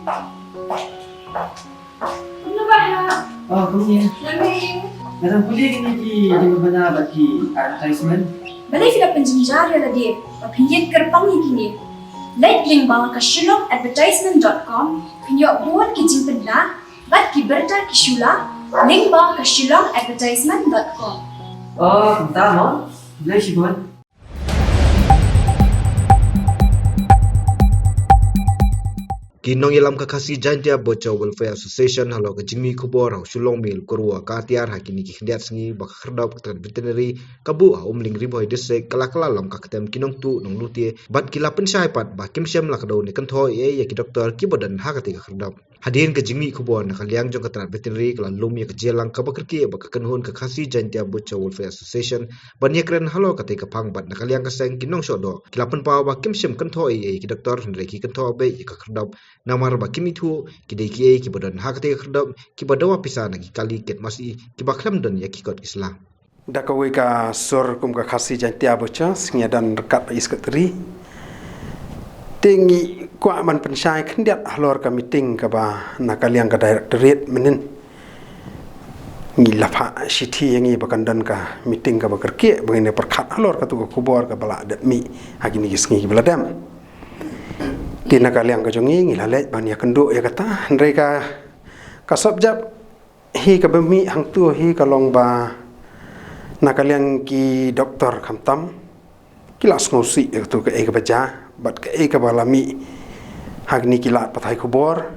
Ano ba ha? Oh, kuya. Lamig. Narang kuya kiniki di ba na bagi advertisement? Balay sila penjenjar ya lagi. Papinyin kerpang kini. Like link bawah ke shillongadvertisement.com. Pinyo buat kijing pedla. Bat kiberta kishula. Link bawah ke shillongadvertisement.com. Oh, tama. Bilay si Bon. Kinong ilam kakasi jantia bocha welfare association halo ke jingmi kubor hau sulong mil kurwa katiar hakini ki khdiat sngi bak khrdap katan veterinary kabu umling riboy district kalakala lam kakatem kinong tu nong lutie bat kila pensyai pat ba kimsem lakdo ne kantho ye ki doktor ki bodan hakati ka khrdap hadin ke jingmi kubor na kaliang jong katan veterinary kala lum ye ke jelang ka bakirki ba kanhun kakasi jantia bocha welfare association banyekren halo kate ka phang bat na kaliang ka seng kinong shodo kila pen pa ba kimsem kantho ye ki doktor hendre ki kantho be ka khrdap namar ba kimi thu ki de ki ki bodan hakate khrdam ki badawa pisana ki kali ket masi ki baklam don ya ki kot islam Dakawe ka sur kum ka khasi jantia bocha singya dan rekat iskatri tingi kwa man pensyai khendiat halor ka meeting ka ba nakaliang ka directorate menin ngi lafa sithi yangi bakandan ka meeting ka bakerke bangine perkhat halor ka tu ka kubor ka bala dat mi agini gisngi beladam kina kaliang ka jongi ngilale ban ya kendo ya kata ndai ka subjab hi ka bemi hang tu hi ka long ba na kaliang ki doktor khamtam kilas ngosi tu ka e ka baja bat ka e ka balami hagni kilat pathai khubor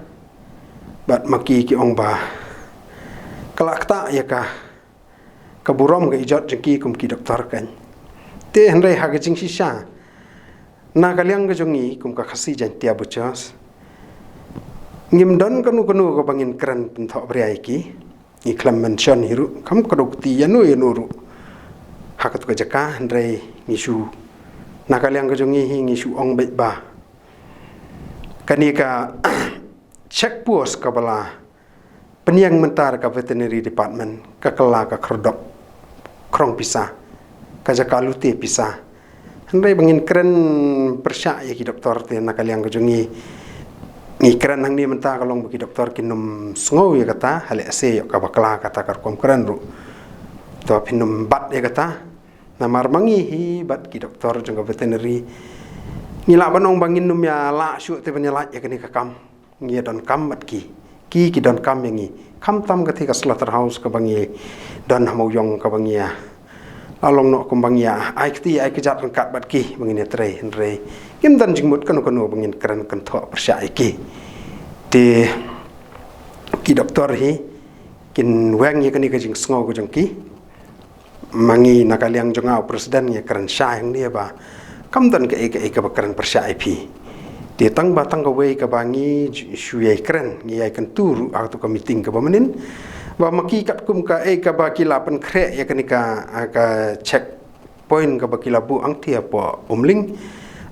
bat maki ki ong ba kalakta ya ka burom ga ijat jengki kum ki doktor kan te ndai ha ga jing shisha na kaliang ga jongi kum ka khasi jantia bochas ngim don kanu ko bangin kran pentho briai ki iklam mention hiru kam kadukti yanu yanuru hakat ka jaka ndrai ngisu na kaliang ga jongi hi ngisu ong be ba kani ka check post ka bala peniang mentar ka veterinary department ka kala ka khrodok krong pisa ka jaka luti pisa Andai bangin keren persyak ya ki doktor te nakaliang kejongi ngi keren hang ni menta kalong bagi doktor kinum sngau ya kata hale ase yok ka bakla kata kar kom keren ru to pinum bat ya kata namar mangi hi bat ki doktor jong veterinary ngila banong bangin num ya la syu te penyelat ya kini ka kam ngi don kam bat ki don kam yangi kam tam ka slaughterhouse ka bangi don hamau yong ka bangi ya along no kumbang ya ai kejat rengkat bat ki bangin tre kim dan jingmut kanu bangin keren kan tho persya ki ti ki doktor hi kin wang ye kani ka jing sngo ko jong ki mangi nakaliang jongau presiden ye keren sha yang dia ba kam dan ka keren persya pi ti tang ka wei ka bangi shuye keren ye ai kan turu atau ka meeting ka bamenin ba maki kat kum ka ka ba kila pen kre ya kenika ka check point ka ba kila bu ang tia po umling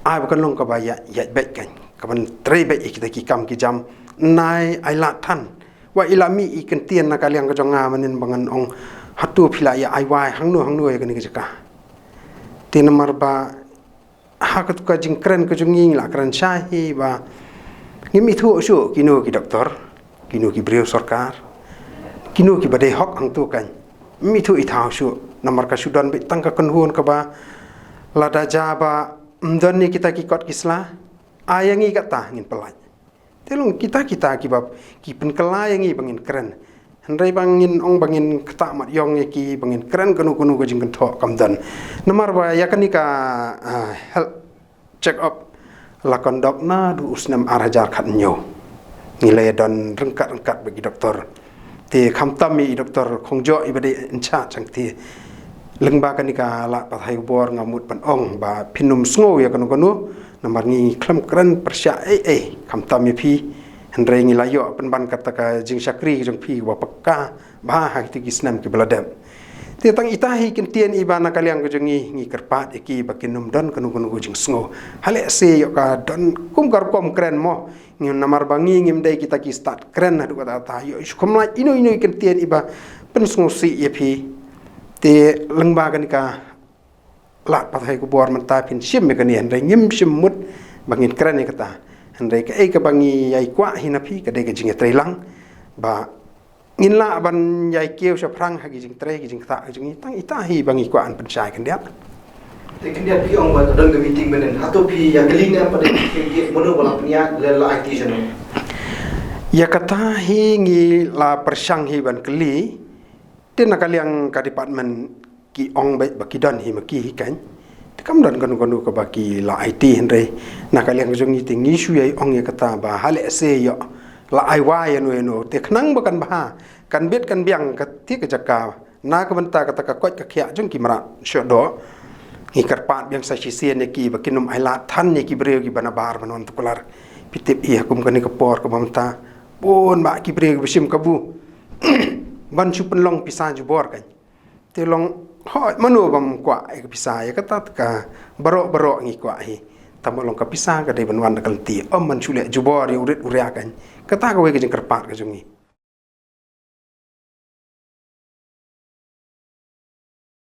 ai ba kan long ka ba ya bet kan ka ban tre bet kita ki kam ki jam nai ai la than wa ilami i kan tien na kaliang ka jonga manin bangan ong hatu phila ya ai wai hang nu ya kenika jaka tin mar ba ha ka tu ka jing kren ka junging la kren shahi ba ngimi thu shu kinu ki doktor kinu ki brio sarkar kinu ki badai hok ang tu kan mi thu i thau shu namar ka sudan be tang ka kanhun ka ba lada jaba mdon ni kita ki kot kisla ayangi ka ta ngin pelaj telung kita ki bab ki pen kelayangi bangin keren hendrai bangin ong bangin kata mat yong ki bangin keren kanu ka jing kan tho kam dan namar ba ya kan ka health check up la kondok na du usnam arajar khat nyo ngile don rengkat bagi doktor ti khamtami doktor khongjo ibade encha changti lengba kanika la pathai bor ngamut pan ong ba pinum sngo ya kanu namar ngi klam kran persya khamtami phi hendrai ngi layo pan ban kata ka jing sakri jong phi wa pakka ba hak ti kisnam ki beladam ti tang itahi kentien ibana kaliang ko ngi kerpat iki bakinum don kanu jing sngo hale se yo ka don kum kren mo ngin namar bangi ngim dai kita ki start kren adu kata ta yo kumla ino kentien iba pensung si yepi te lengba kan ka la pathai ku bor menta pin sim me kan yen ngim sim mut bangin kren ni kata Hendai ke ke bangi yai kwa hinapi ke dei ke jing trelang ba ngin la ban yai keu sha prang ha gi jing tre gi jing ta jing tang ita hi bangi kwa an panchai kan dia Kemudian pi ong buat dan meeting benen atau pi yang kelingnya pada ke mono bala punya lela IT jono. Ya kata hi ngi la persang hi ban keli ten nakaliang ka department ki ong bai baki dan hi maki hi kan kam dan kan ke baki la IT hendai nakaliang jong ni tingi su yai ong ya kata ba hale se yo la ai wa ya no te knang bakan ba kan bet kan biang ka ti ka jaka na ka banta kata ka kot ka khia jong ki mara syo do ngi karpat biang sa sisien ne ki bakinum ai la than ne ki breu ki banabar banon tukular pitip i hukum kan ni kapor ka bamta pun ba ki breu bisim kabu ban chu penlong pisa ju bor kan te long hoi manu bam kwa e pisa ya kata ka baro ngi kwa hi tamolong ka pisa ka dei banwan kal ti man chule ju bor ri urit uria kan kata ka we ke jing karpat ka jungi